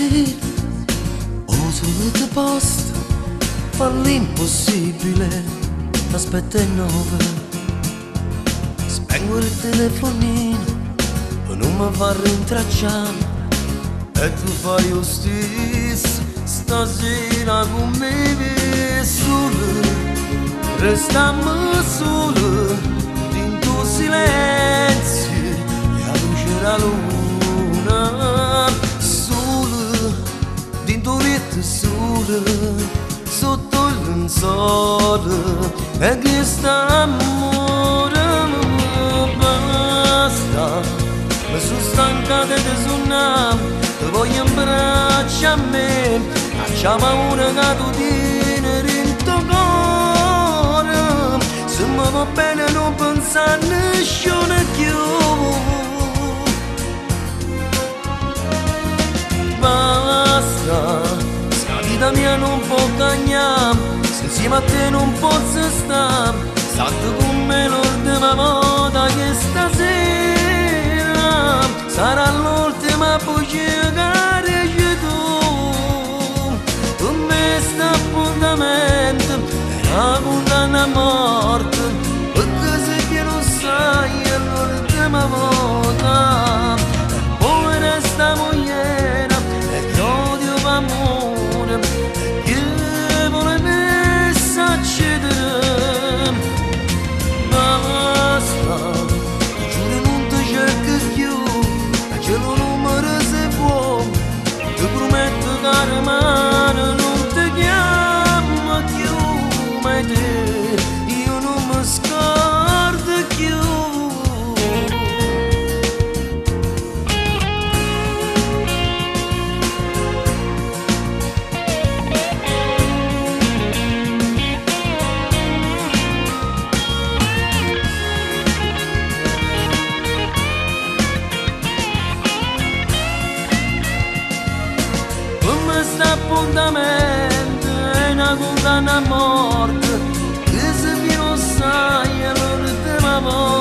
sera, o solo ti posto, fa l'impossibile, aspetta e nove, spengo il telefonino, non mi fa rintracciare, e tu fai lo stesso, stasera con me solo, restiamo solo, dentro silenzio, e la luce della luna, solo, dentro letto solo, sotto il lenzuolo, e che sta amore basta, mi sono stancata di suonare, ti voglio in braccio a me, facciamo una catutina dentro cuore, se mi va bene non pensare a nessuno più. Basta, sta vita mia non può cagnare, se insieme a te non posso stare, salto con me l'ultima volta che stasera sarà l'ultima bugia che dici tu. Per me sta appuntamento è una condanna a morte, perché se che lo sai è l'ultima volta, e poi resta mogliera e che odio d'amore e che vuole me s'accedere. Basta, giuro non ti cerco più, c'è il numero se vuoi, ti prometto che mano non ti chiamo più, ma te io non mi scordo più. Questo appuntamento è una condanna a morte, che se chi lo sai è l'ultima volta.